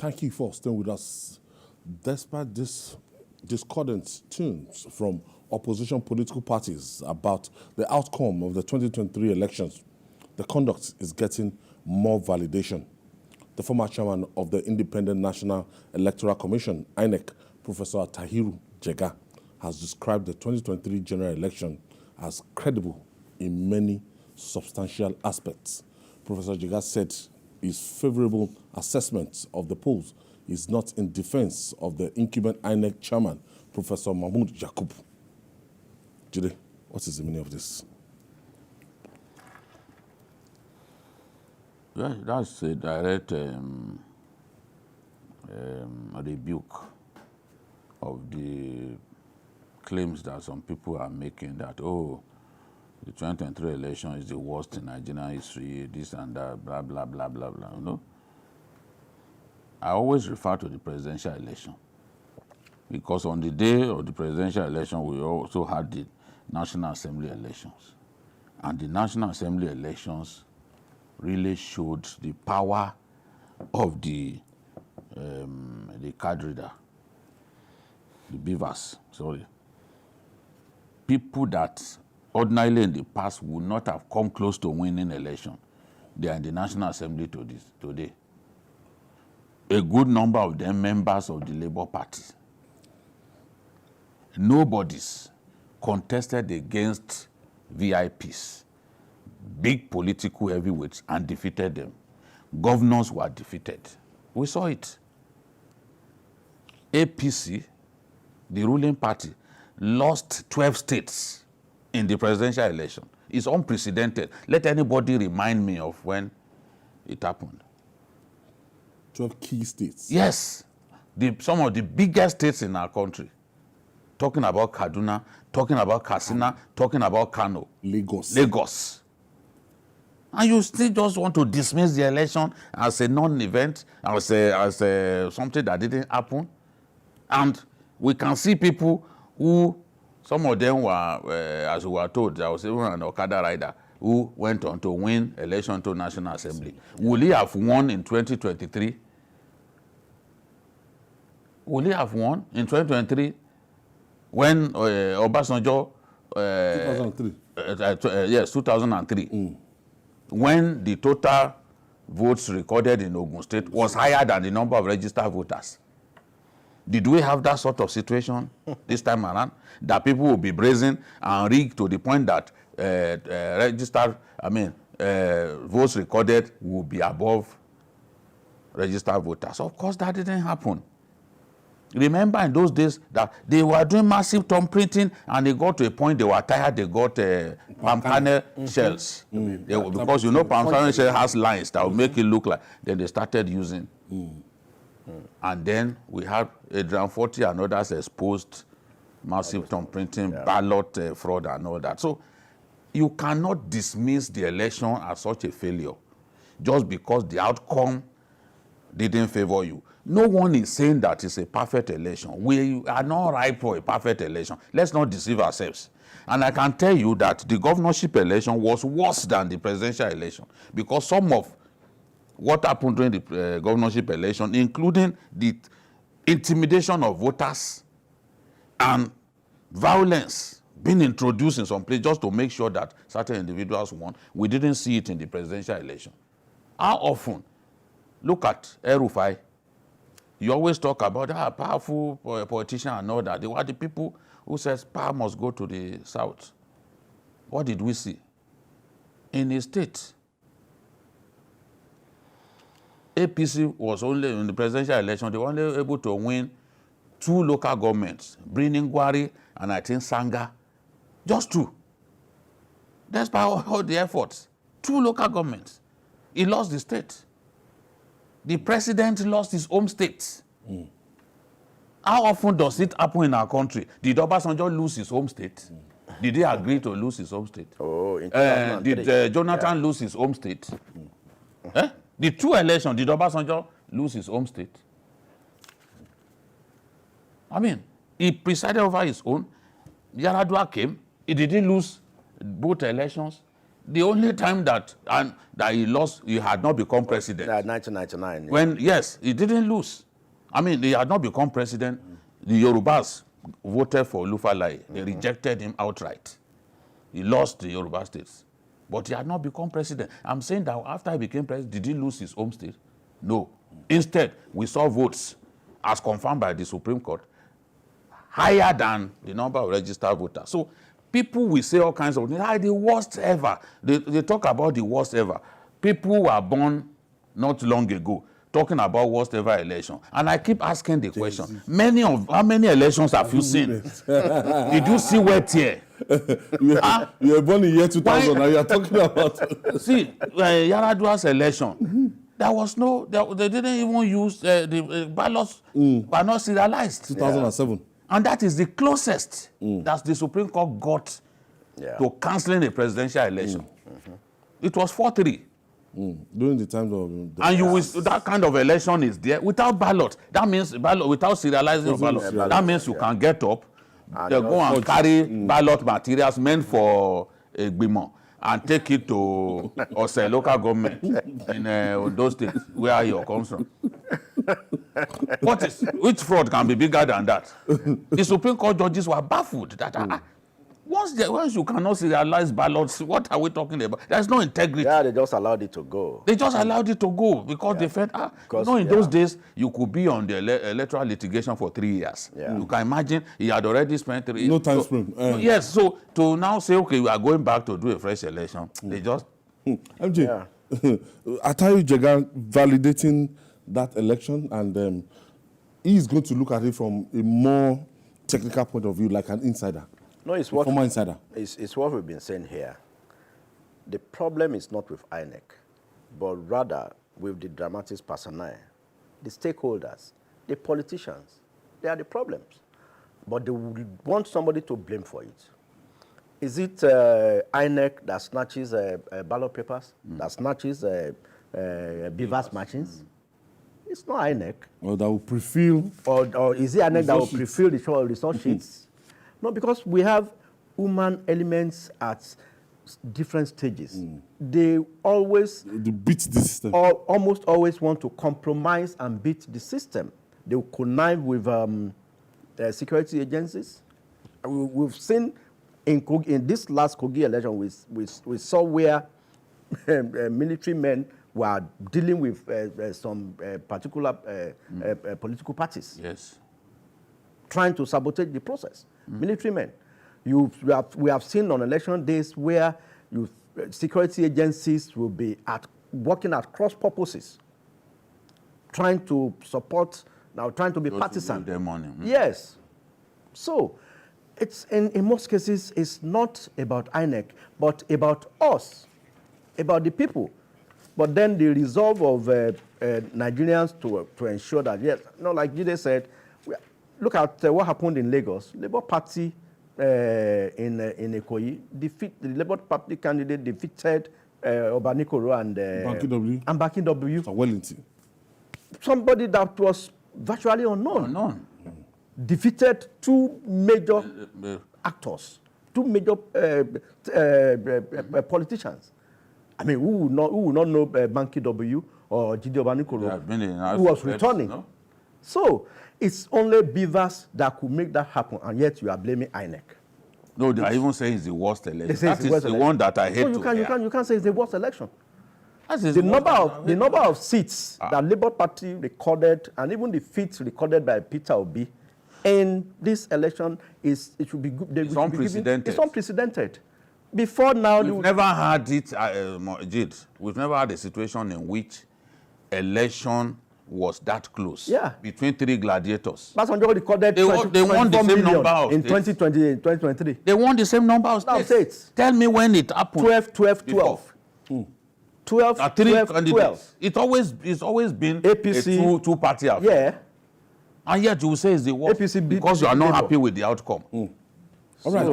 Thank you for staying with us. Despite this discordant tunes from opposition political parties about the outcome of the 2023 elections, the conduct is getting more validation. The former chairman of the Independent National Electoral Commission, INEC, Professor Attahiru Jega, has described the 2023 general election as credible in many substantial aspects. Professor Jega said his favorable assessment of the polls is not in defense of the incumbent INEC chairman, Professor Mahmoud Yakub. Jide, what is the meaning of this? Yeah, that's a direct rebuke of the claims that some people are making that, oh, the 2023 election is the worst in Nigerian history, this and that, blah, blah, blah, blah, blah, you know. I always refer to the presidential election because on the day of the presidential election, we also had the National Assembly elections. And the National Assembly elections really showed the power of the card reader, the beavers, sorry. People that ordinarily in the past would not have come close to winning election. They are in the National Assembly today. A good number of them members of the Labour Party. Nobody's contested against VIPs, big political heavyweights, and defeated them. Governors were defeated. We saw it. APC, the ruling party, lost 12 states in the presidential election. It's unprecedented. Let anybody remind me of when it happened. 12 key states. Yes. Some of the biggest states in our country. Talking about Kaduna, talking about Katsina, talking about Kano. Lagos. And you still just want to dismiss the election as a non-event, as something that didn't happen. And we can see people who, some of them were, as we were told, there was even an Okada rider who went on to win election to National Assembly. Will he have won in 2023? Will he have won in 2023 when Obasanjo... 2003. Yes, 2003. When the total votes recorded in Ogun State was higher than the number of registered voters. Did we have that sort of situation this time around? That people will be brazen and rigged to the point that votes recorded will be above registered voters. Of course, that didn't happen. Remember in those days that they were doing massive thumb printing and they got to a point they were tired, they got palm kernel shells. Because you know palm kernel shell has lines that will make it look like, then they started using. And then we had Adrian 40 and others exposed massive thumb printing, ballot fraud and all that. So you cannot dismiss the election as such a failure just because the outcome didn't favor you. No one is saying that it's a perfect election. We are not ripe for a perfect election. Let's not deceive ourselves. And I can tell you that the governorship election was worse than the presidential election because some of what happened during the governorship election, including the intimidation of voters and violence being introduced in some place just to make sure that certain individuals won, we didn't see it in the presidential election. How often? Look at El-Rufai. You always talk about that powerful politician and all that. They were the people who says power must go to the south. What did we see? In a state, APC was only, in the presidential election, they were only able to win 2 local governments, Gwari and I think Sanga. Just 2. Despite all the efforts. 2 local governments. He lost the state. The president lost his home state. How often does it happen in our country? Did Obasanjo lose his home state? Did he agree to lose his home state? Oh, in 2003. Did Jonathan lose his home state? The 2 elections, did Obasanjo lose his home state? I mean, he presided over his own. Yaradua came. He didn't lose both elections. The only time that he lost, he had not become president. 1999. Yeah. When, yes, he didn't lose. I mean, he had not become president. The Yorubas voted for Olufalaye. They rejected him outright. He lost the Yoruba states. But he had not become president. I'm saying that after he became president, did he lose his home state? No. Instead, we saw votes, as confirmed by the Supreme Court, higher than the number of registered voters. So people will say all kinds of things. The worst ever. They talk about the worst ever. People were born not long ago talking about worst ever election. And I keep asking the question, how many elections have you seen? Did you see wet here? You were born in year 2000 and you are talking about... See, Yaradua's election, there was no... They didn't even use... the ballots were not serialized. 2007. And that is the closest that the Supreme Court got to cancelling a presidential election. It was 4-3. During the time of... And you will, that kind of election is there without ballot. That means ballot without serializing your ballot. That means you can get up, they go and carry ballot materials meant for a Gbimo and take it to Ose local government in those states where you come from. Which fraud can be bigger than that? The Supreme Court judges were baffled that once you cannot serialize ballots, what are we talking about? There's no integrity. Yeah, they just allowed it to go. They just allowed it to go because they felt, in those days, you could be on the electoral litigation for 3 years. Yeah. You can imagine he had already spent 3 years. No time frame. Yes, so to now say, okay, we are going back to do a fresh election, they just... MJ, Attahiru Jega validating that election, and he's going to look at it from a more technical point of view, like an insider. No, it's what, former insider. It's what we've been saying here. The problem is not with INEC, but rather with the dramatis personae, the stakeholders, the politicians. They are the problems. But they would want somebody to blame for it. Is it INEC that snatches ballot papers, that snatches BVAS machines? It's not INEC. Or that will prefill... Or is it INEC that will prefill the resource sheets? No, because we have human elements at different stages. They always... They beat the system. Almost always want to compromise and beat the system. They will connive with security agencies. We've seen in this last Kogi election, we saw where military men were dealing with some particular political parties. Yes. Trying to sabotage the process. Military men. We have seen on election days where security agencies will be working at cross purposes, trying to support, trying to be partisan. Their money. Yes. So, it's in most cases, it's not about INEC, but about us, about the people. But then the resolve of Nigerians to ensure that, yes, like Jide said, look at what happened in Lagos. Labour Party in Ikoyi, the Labour Party candidate defeated Obanikoro and Banky W. Wellington. Somebody that was virtually unknown. Defeated two major actors, two major politicians. I mean, who would not know Banky W or Jide Obanikoro, who was returning? No? So, it's only BVAS that could make that happen, and yet you are blaming INEC. No, they are even saying it's the worst election. That is the one that I hate you can't say it's the worst election. The number of seats that Labour Party recorded, and even the feats recorded by Peter Obi in this election, it should be good. It's unprecedented. It's unprecedented. Before now, we've never had it, Jid. We've never had a situation in which election was that close between three gladiators. They won the same number of in 2023. They won the same number of states. Tell me when it happened. 12. 12. It's always been APC, a two-party affair. Yeah. And yet you will say it's the worst APC because you are not happy with the outcome. All right.